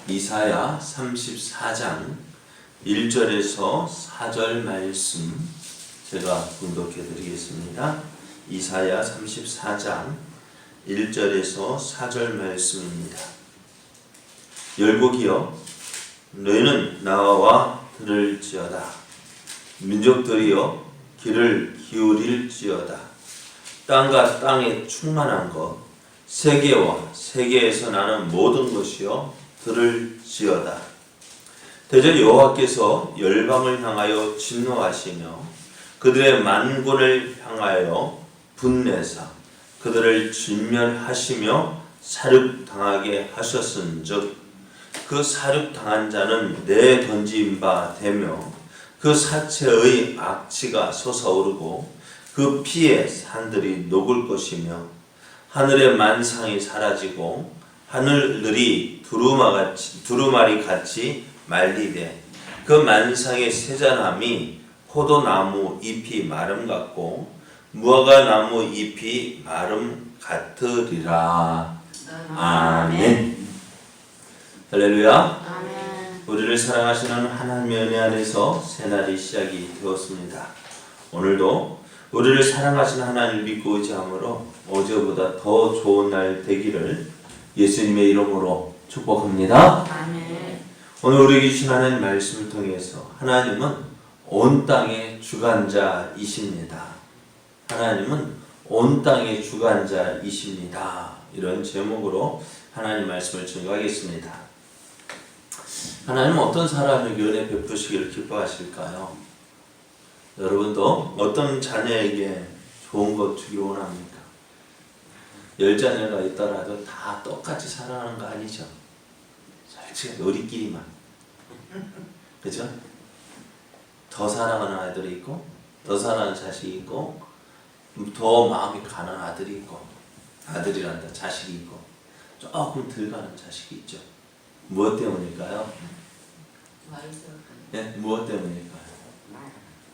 이사야 34장 1절에서 4절 말씀 제가 분독해 드리겠습니다. 이사야 34장 1절에서 4절 말씀입니다. 열국이여 너희는 나와 들을지어다. 민족들이여 귀를 기울일지어다. 땅과 땅에 충만한 것 세계와 세계에서 나는 모든 것이여 들을지어다. 대저 여호와께서 열방을 향하여 진노하시며 그들의 만군을 향하여 분내사 그들을 진멸하시며 사륙당하게 하셨은즉 그 사륙당한 자는 내 던진 바 되며 그 사체의 악취가 솟아오르고 그 피에 산들이 녹을 것이며 하늘의 만상이 사라지고 하늘들이 두루마리 같이 말리되 그 만상의 세잔함이 포도나무 잎이 마름 같고 무화과 나무 잎이 마름 같으리라. 아멘. 할렐루야. 아멘. 우리를 사랑하시는 하나님의 은혜 안에서 새날이 시작이 되었습니다. 오늘도 우리를 사랑하시는 하나님을 믿고 의지함으로 어제보다 더 좋은 날 되기를 예수님의 이름으로 축복합니다. 아멘. 오늘 우리에게 주신 하나님 말씀을 통해서 하나님은 온 땅의 주관자이십니다. 하나님은 온 땅의 주관자이십니다. 이런 제목으로 하나님 말씀을 증거하겠습니다. 하나님은 어떤 사람에게 은혜 베푸시기를 기뻐하실까요? 여러분도 어떤 자녀에게 좋은 것 주기를 원합니까? 10자녀가 있더라도 다 똑같이 살아가는 거 아니죠? 솔직히 우리끼리만. 그죠? 더 사랑하는 아이들이 있고 더 사랑하는 자식이 있고 더 마음이 가는 아들이 있고 아들이란다 자식이 있고 조금 덜 가는 자식이 있죠. 무엇 때문일까요? 네? 무엇 때문일까요?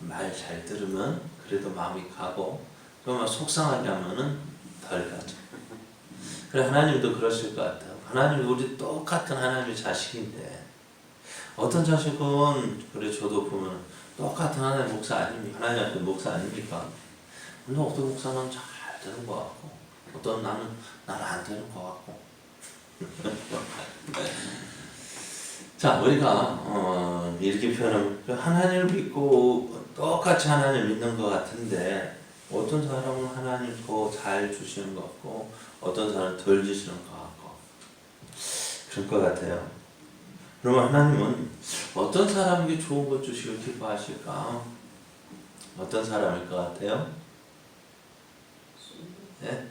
말 잘 들으면 그래도 마음이 가고 그러면 속상하게 하면은 덜 가죠. 그래 하나님도 그러실 것 같아요. 하나님이 우리 똑같은 하나님의 자식인데 어떤 자식은 그래 저도 보면 똑같은 하나님 목사 아닙니까? 하나님 앞에 목사 아닙니까? 근데 어떤 목사는 잘 되는 것 같고 어떤 나는 안 되는 것 같고 자 우리가 이렇게 표현하면 하나님을 믿고 똑같이 하나님을 믿는 것 같은데 어떤 사람은 하나님 더 잘 주시는 것 같고 어떤 사람은 덜 주시는 것 같고 그럴 것 같아요. 그러면 하나님은 어떤 사람에게 좋은 것 주시길 기뻐하실까? 어떤 사람일 것 같아요? 네?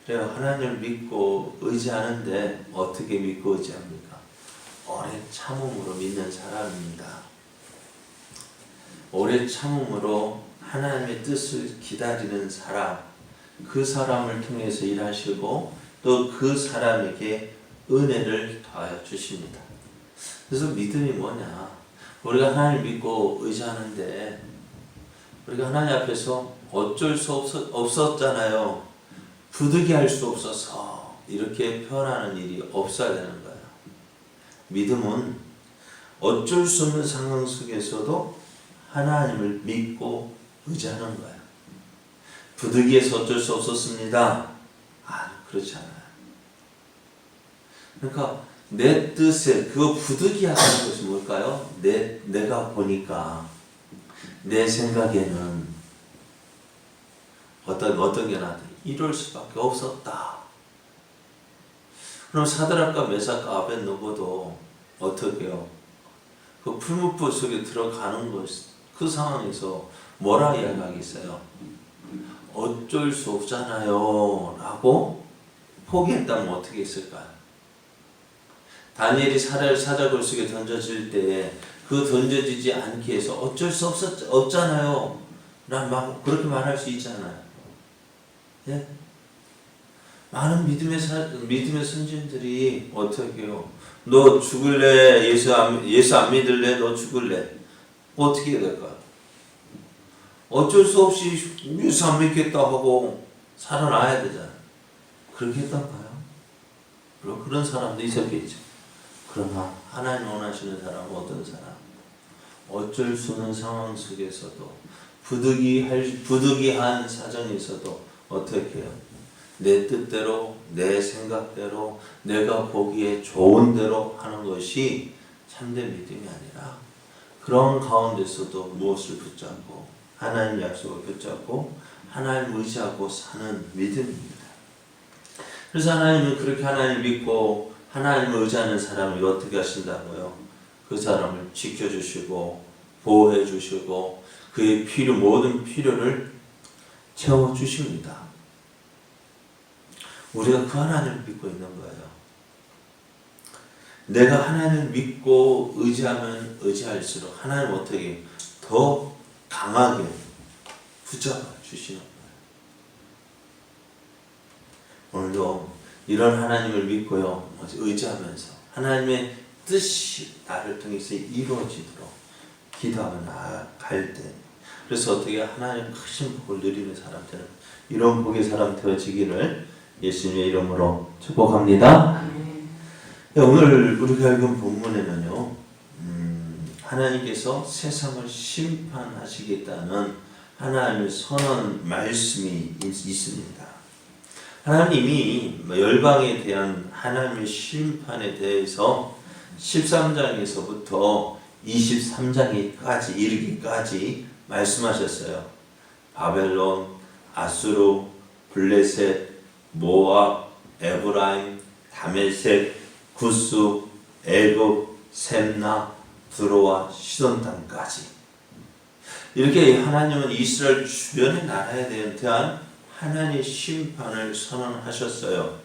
그래요. 하나님을 믿고 의지하는데 어떻게 믿고 의지합니까? 오래 참음으로 믿는 사람입니다. 오래 참음으로 하나님의 뜻을 기다리는 사람, 그 사람을 통해서 일하시고 또 그 사람에게 은혜를 더하여 주십니다. 그래서 믿음이 뭐냐? 우리가 하나님을 믿고 의지하는데 우리가 하나님 앞에서 어쩔 수 없었잖아요. 부득이할 수 없어서 이렇게 표현하는 일이 없어야 되는 거예요. 믿음은 어쩔 수 없는 상황 속에서도 하나님을 믿고 의지하는 거예요. 부득이해서 어쩔 수 없었습니다. 그렇지 않아요. 그러니까 내 뜻에 그거 부득이하다는 것이 뭘까요? 내가 보니까 내 생각에는 어떤 게 나한테 이럴 수밖에 없었다. 그럼 사드락과 메삭과 아벳노고도 어떻게 해요? 그 풀무불 속에 들어가는 것, 그 상황에서 뭐라 이야기하겠어요? 어쩔 수 없잖아요 라고 포기했다면 어떻게 했을까요? 다니엘이 사자굴 속에 던져질 때 그 던져지지 않게 해서 어쩔 수 없잖아요 난 그렇게 말할 수 있잖아요. 예? 많은 믿음의 선진들이 어떻게 해요? 너 죽을래? 예수 안 믿을래? 너 죽을래? 어떻게 해야 될까요? 어쩔 수 없이 예수 안 믿겠다 하고 살아나야 되잖아요. 그렇게 했던가요? 그런 사람도 있었겠죠. 그러나 하나님 원하시는 사람은 어떤 사람? 어쩔 수 없는 상황 속에서도 부득이한 사정이 있어도 어떻게 해요? 내 뜻대로, 내 생각대로, 내가 보기에 좋은 대로 하는 것이 참된 믿음이 아니라 그런 가운데서도 무엇을 붙잡고 하나님 약속을 붙잡고 하나님 의지하고 사는 믿음입니다. 그래서 하나님은 그렇게 하나님 믿고 하나님을 의지하는 사람을 어떻게 하신다고요? 그 사람을 지켜주시고 보호해주시고 그의 모든 필요를 채워주십니다. 우리가 그 하나님을 믿고 있는 거예요. 내가 하나님을 믿고 의지하면 의지할수록 하나님 어떻게 더 강하게 붙잡아 주시는 거예요. 오늘도 이런 하나님을 믿고요, 의지하면서 하나님의 뜻이 나를 통해서 이루어지도록 기도하며 나아갈 때, 그래서 어떻게 하나님 크신 복을 누리는 사람 되는 이런 복의 사람 되어지기를 예수님의 이름으로 축복합니다. 오늘 우리가 읽은 본문에는요, 하나님께서 세상을 심판하시겠다는 하나님의 선언 말씀이 있습니다. 하나님이 열방에 대한 하나님의 심판에 대해서 13장에서부터 23장까지 이르기까지 말씀하셨어요. 바벨론, 아수르, 블레셋, 모압, 에브라임, 다메섹, 구스, 애굽, 셈나, 드로아, 시돈 땅까지 이렇게 하나님은 이스라엘 주변의 나라에 대한 하나님의 심판을 선언하셨어요.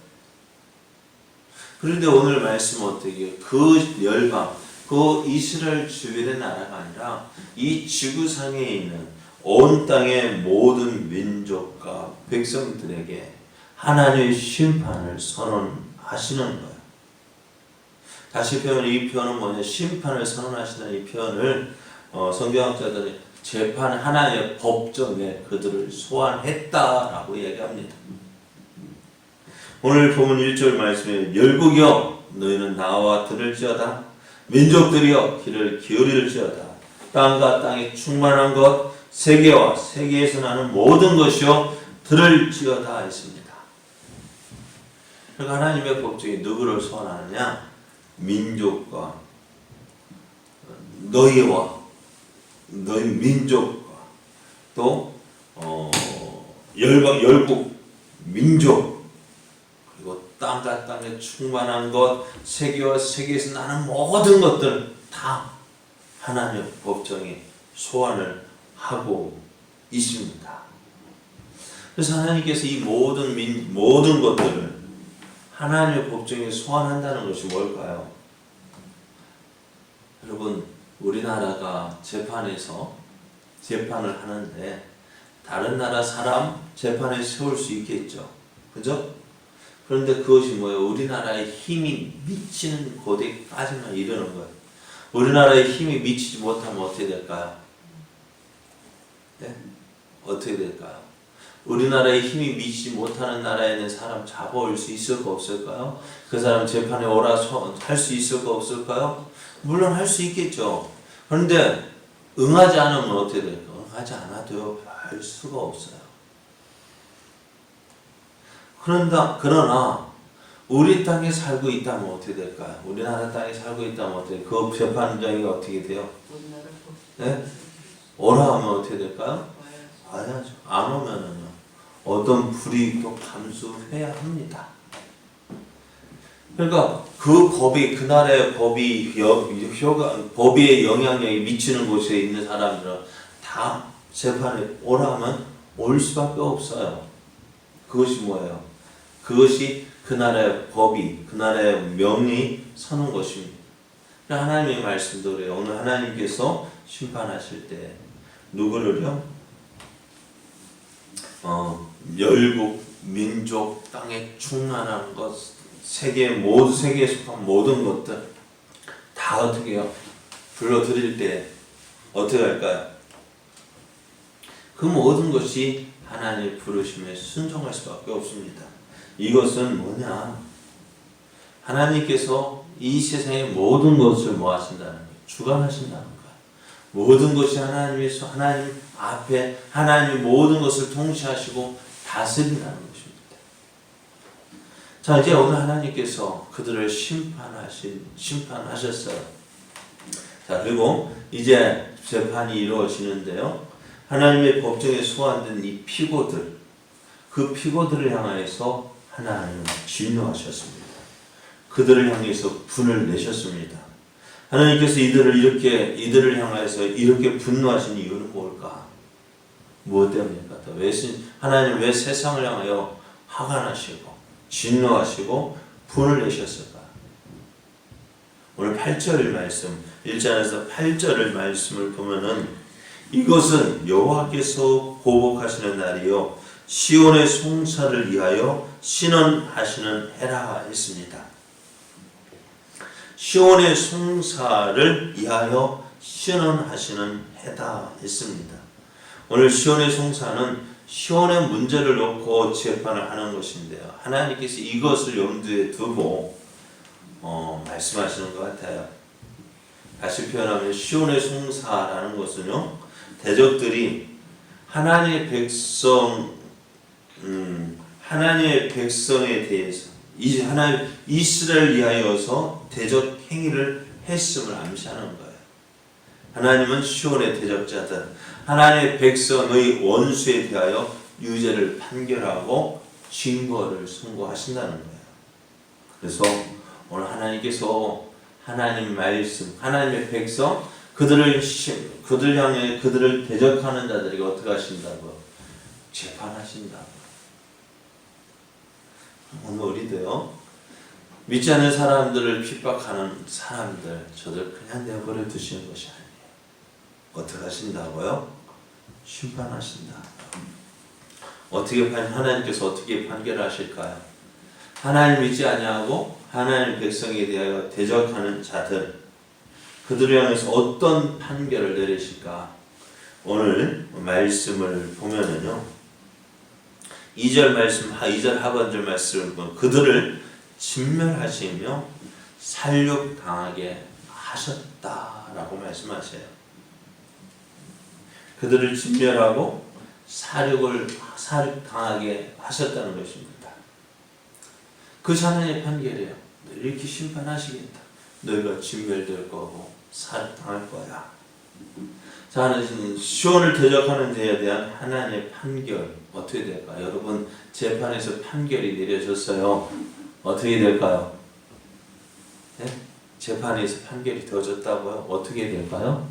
그런데 오늘 말씀은 어떻게 그 열방, 그 이스라엘 주변의 나라가 아니라 이 지구상에 있는 온 땅의 모든 민족과 백성들에게 하나님의 심판을 선언하시는 거예요. 다시 표현해, 이 표현은 뭐냐? 심판을 선언하시는 이 표현을 성경학자들이 재판 하나님의 법정에 그들을 소환했다라고 얘기합니다. 오늘 본문 1절 말씀에 열국이여 너희는 나와 들을지어다 민족들이여 귀를 기울일지어다 땅과 땅에 충만한 것 세계와 세계에서 나는 모든 것이여 들을지어다 했습니다. 그러니까 하나님의 법정이 누구를 소환하느냐? 민족과 너희와 너희 민족과 또 열국 민족 그리고 땅과 땅에 충만한 것 세계와 세계에서 나는 모든 것들 다 하나님의 법정에 소환을 하고 있습니다. 그래서 하나님께서 이 모든 것들을 하나님의 법정에 소환한다는 것이 뭘까요? 여러분, 우리나라가 재판에서 재판을 하는데 다른 나라 사람 재판에 세울 수 있겠죠. 그죠? 그런데 그것이 뭐예요? 우리나라의 힘이 미치는 곳에까지만 이르는 거예요. 우리나라의 힘이 미치지 못하면 어떻게 될까요? 네? 어떻게 될까요? 우리나라의 힘이 미치지 못하는 나라에 있는 사람 잡아올 수 있을까 없을까요? 그 사람 재판에 오라 할 수 있을까 없을까요? 물론 할 수 있겠죠. 그런데 응하지 않으면 어떻게 될까요? 응하지 않아도요, 별 수가 없어요. 그러나 우리 땅에 살고 있다면 어떻게 될까요? 우리나라 땅에 살고 있다면 어떻게 돼요? 그 재판장이 어떻게 돼요? 네? 오라 하면 어떻게 될까요? 와야죠. 안 오면은요, 어떤 불이익도 감수해야 합니다. 그러니까 그 법이, 그 나라의 법이 법의 영향력이 미치는 곳에 있는 사람들은 다 재판에 오라 하면 올 수밖에 없어요. 그것이 뭐예요? 그것이 그 나라의 법이, 그 나라의 명이 서는 것입니다. 하나님의 말씀도 그래요. 오늘 하나님께서 심판하실 때 누구를요? 열국, 민족, 땅에 충만한 것, 세계에 속한 모든 것들 다 어떻게 해요? 불러드릴 때 어떻게 할까요? 그 모든 것이 하나님의 부르심에 순종할 수밖에 없습니다. 이것은 뭐냐? 하나님께서 이 세상의 모든 것을 뭐 하신다는 거예요? 주관하신다는 거예요. 모든 것이 하나님 앞에 하나님이 모든 것을 통치하시고 다스린다는 것입니다. 자, 이제 오늘 하나님께서 그들을 심판하셨어요. 자, 그리고 이제 재판이 이루어지는데요. 하나님의 법정에 소환된 이 피고들, 그 피고들을 향하여서 하나님은 진노하셨습니다. 그들을 향해서 분을 내셨습니다. 하나님께서 이들을 향해서 이렇게 분노하신 이유는 뭘까? 무엇 때문일까? 하나님 왜 세상을 향하여 화가 나시고 진노하시고 분을 내셨을까? 오늘 8절 말씀, 1절에서 8절의 말씀을 보면은 이것은 여호와께서 보복하시는 날이요 시온의 송사를 위하여 신원하시는 해라 했습니다. 시온의 송사를 위하여 신원하시는 해다 했습니다. 오늘 시온의 송사는 시온의 문제를 놓고 재판을 하는 것인데요. 하나님께서 이것을 염두에 두고 말씀하시는 것 같아요. 다시 표현하면 시온의 송사라는 것은요, 대적들이 하나님의 백성에 대해서 하나님 이스라엘 위하여서 대적 행위를 했음을 암시하는 거예요. 하나님은 시온의 대적자들, 하나님의 백성의 원수에 대하여 유죄를 판결하고 징벌을 선고하신다는 거예요. 그래서 오늘 하나님께서 하나님 말씀, 하나님의 백성, 그들 향해 그들을 대적하는 자들에게 어떻게 하신다고? 재판하신다고. 오늘 우리도요, 믿지 않는 사람들을 핍박하는 사람들, 저들 그냥 내버려 두시는 것이 아니에요. 어떻게 하신다고요? 심판하신다. 하나님께서 어떻게 판결하실까요? 하나님 믿지 아니하고 하나님 백성에 대하여 대적하는 자들, 그들을 향해서 어떤 판결을 내리실까? 오늘 말씀을 보면은요, 2절 말씀, 2절 하반절 말씀을 보면 그들을 진멸하시며 살육당하게 하셨다라고 말씀하세요. 그들을 진멸하고 살육당하게 하셨다는 것입니다. 그 하나님의 판결이에요. 이렇게 심판하시겠다. 너희가 진멸될 거고 살육당할 거야. 자, 시온을 대적하는 데에 대한 하나님의 판결 어떻게 될까요? 여러분, 재판에서 판결이 내려졌어요. 어떻게 될까요? 네? 재판에서 판결이 되어졌다고요? 어떻게 될까요?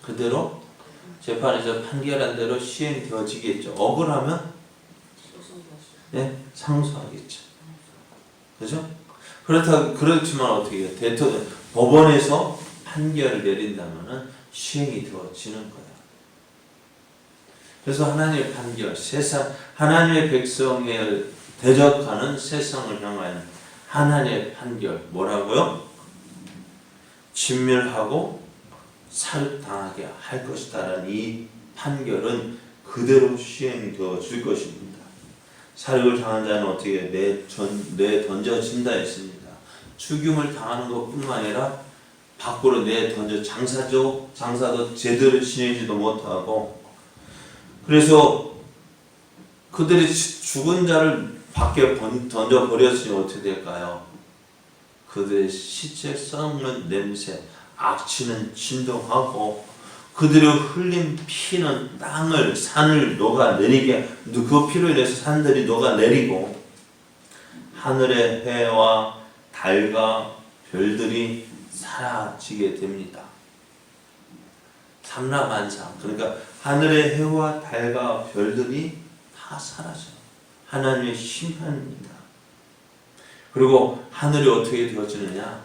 그대로 재판에서 판결한 대로 시행되어지겠죠. 억울하면 네? 상소하겠죠. 그죠? 그렇지만 어떻게 해요? 법원에서 판결을 내린다면은 시행이 되어지는 거예요. 그래서 하나님의 판결, 하나님의 백성에 대적하는 세상을 향한 하나님의 판결, 뭐라고요? 진멸하고 살육당하게 할 것이다라는 이 판결은 그대로 시행되어질 것입니다. 살육을 당한 자는 어떻게 내던져진다 했습니다. 죽임을 당하는 것뿐만 아니라 밖으로 내던져 장사도 제대로 지내지도 못하고, 그래서 그들이 죽은 자를 밖에 던져버렸으니 어떻게 될까요? 그들의 시체 썩는 냄새, 악취는 진동하고 그들의 흘린 피는 산을 녹아내리게, 그 피로 인해서 산들이 녹아내리고 하늘의 해와 달과 별들이 사라지게 됩니다. 삼라만상, 그러니까 하늘의 해와 달과 별들이 다 사라져요. 하나님의 심판입니다. 그리고 하늘이 어떻게 되어지느냐?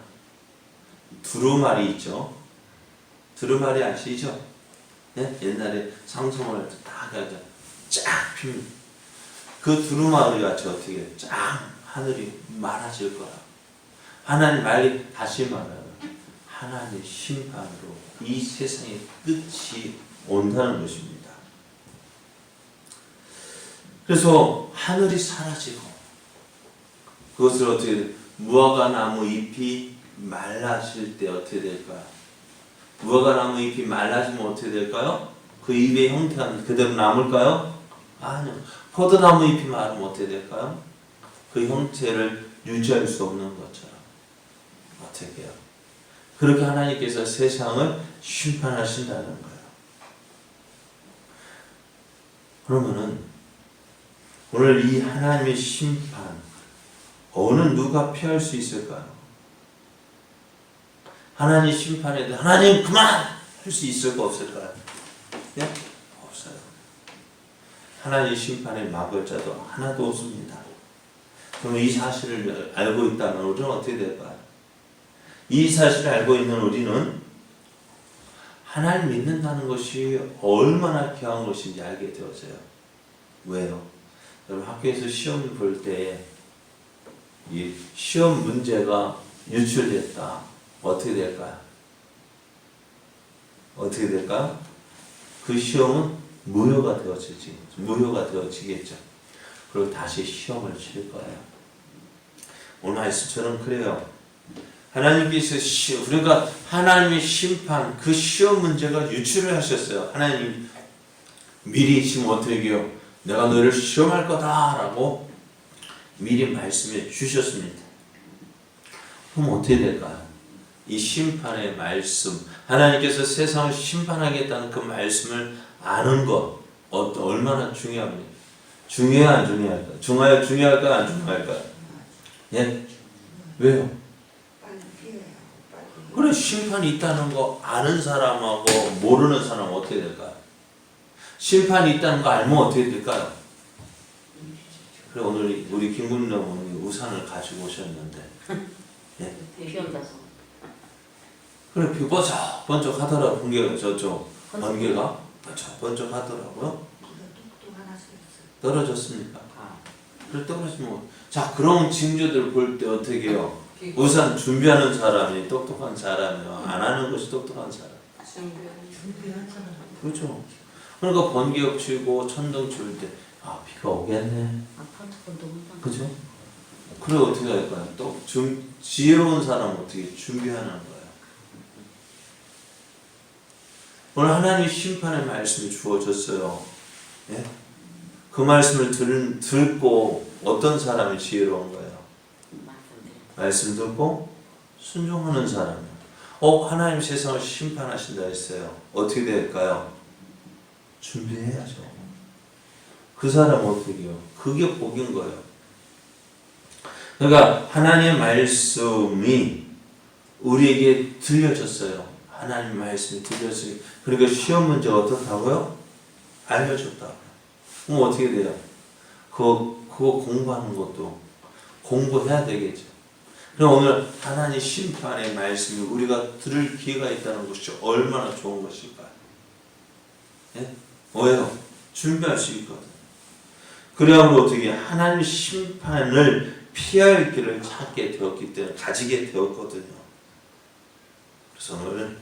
두루마리 있죠? 두루마리 아시죠? 네? 옛날에 상송을 다 가져 쫙 핍니다. 그 두루마리 같이 어떻게 쫙 하늘이 많아질 거라. 하나님 다시 말하면 하나님의 심판으로 이 세상의 끝이 온다는 것입니다. 그래서 하늘이 사라지고 그것을 어떻게 무화과 나무 잎이 말라질 때 어떻게 될까요? 무화과 나무 잎이 말라지면 어떻게 될까요? 그 잎의 형태가 그대로 남을까요? 아니요. 포도나무 잎이 마르면 어떻게 될까요? 그 형태를 유지할 수 없는 것처럼 어떻게 해요? 그렇게 하나님께서 세상을 심판하신다는 거예요. 그러면은 오늘 이 하나님의 심판 어느 누가 피할 수 있을까요? 하나님 심판에 대해 하나님 그만! 할 수 있을까 없을까요? 네? 없어요. 하나님 심판에 막을 자도 하나도 없습니다. 그럼 이 사실을 알고 있다면 우리는 어떻게 될까요? 이 사실을 알고 있는 우리는 하나님 믿는다는 것이 얼마나 귀한 것인지 알게 되어져요. 왜요? 여러분 학교에서 시험 볼 때 이 시험 문제가 유출됐다. 어떻게 될까요? 어떻게 될까요? 그 시험은 무효가 되어지겠죠. 그리고 다시 시험을 칠 거예요. 오늘 말씀처럼 그래요. 하나님께서 우리가 하나님의 심판 그 시험 문제가 유출을 하셨어요. 하나님 미리 지금 어떻게 해요? 내가 너를 시험할 거다라고 미리 말씀해 주셨습니다. 그럼 어떻게 될까요? 이 심판의 말씀, 하나님께서 세상을 심판하겠다는 그 말씀을 아는 것 얼마나 중요합니까? 중요해 안 중요할까요? 중요할까요 안 중요할까요? 예? 왜요? 그래 심판이 있다는 거 아는 사람하고 모르는 사람은 어떻게 될까요? 심판이 있다는 거 알면 어떻게 될까요? 그래 오늘 우리 김군남 어머니 우산을 가지고 오셨는데 예? 비 온다서 그래 비 번쩍 하더라. 번개가 저쪽 번개가 번쩍 하더라고요. 떨어졌습니까? 그래 떨어지면 자 그런 징조들 볼 때 어떻게 해요? 우산 준비하는 사람이 똑똑한 사람이요. 안 하는 것이 똑똑한 사람. 준비한 사람. 그렇죠. 그러니까 번개 치고 천둥 칠 때 비가 오겠네. 아파트 건너온다. 그죠? 그래 어떻게 할까요? 또 지혜로운 사람은 어떻게 준비하는 거예요. 오늘 하나님 심판의 말씀이 주어졌어요. 예? 그 말씀을 듣고 어떤 사람이 지혜로운 거예요? 말씀 듣고 순종하는 사람이요. 하나님 세상을 심판하신다 했어요. 어떻게 될까요? 준비해야죠. 그 사람은 어떻게 해요? 그게 복인 거예요. 그러니까 하나님의 말씀이 우리에게 들려졌어요. 하나님 말씀이 들려졌어요. 그러니까 시험 문제가 어떻다고요? 알려줬다고요. 그럼 어떻게 돼요? 그거 공부하는 것도 공부해야 되겠죠. 그럼 오늘 하나님 심판의 말씀이 우리가 들을 기회가 있다는 것이 얼마나 좋은 것일까요? 예? 왜요? 준비할 수 있거든. 그래야만 어떻게 하나님 심판을 피할 길을 찾게 되었기 때문에 가지게 되었거든요. 그래서 오늘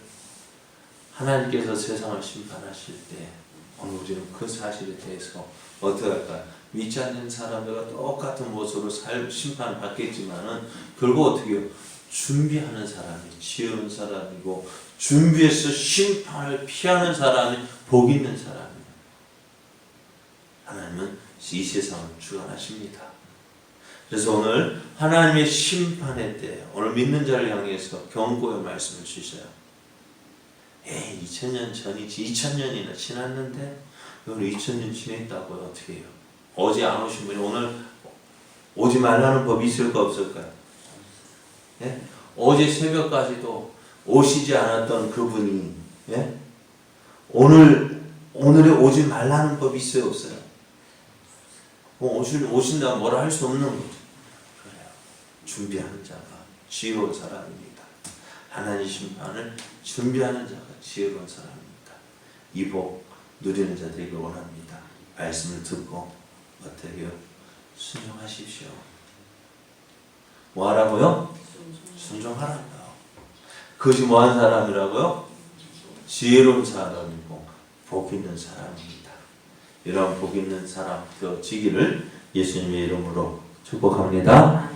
하나님께서 세상을 심판하실 때 오늘 우리는 그 사실에 대해서 어떻게 할까요? 믿지 않는 사람들과 똑같은 모습으로 심판을 받겠지만은 결국 어떻게 해요? 준비하는 사람이 지혜로운 사람이고 준비해서 심판을 피하는 사람이 복 있는 사람이에요. 하나님은 이 세상을 주관하십니다. 그래서 오늘 하나님의 심판의 때 오늘 믿는 자를 향해서 경고의 말씀을 주셔요. 2000년 전이지 2000년이나 지났는데 오늘 2000년 지냈다고요. 어떻게 해요? 어제 안 오신 분이 오늘 오지 말라는 법이 있을까 없을까요? 예? 어제 새벽까지도 오시지 않았던 그분이 예? 오늘에 오지 말라는 법이 있어요 없어요? 오신다면 뭐라 할 수 없는 거죠. 그래요. 준비하는 자가 지혜로운 사람입니다. 하나님 심판을 준비하는 자가 지혜로운 사람입니다. 이 복 누리는 자 되길 원합니다. 말씀을 듣고 어떻게 해요? 순종하십시오. 뭐 하라고요? 순종하라고요. 그것이 뭐한 사람이라고요? 지혜로운 사람이고 복 있는 사람입니다. 이런 복 있는 사람 되어지기를 예수님의 이름으로 축복합니다.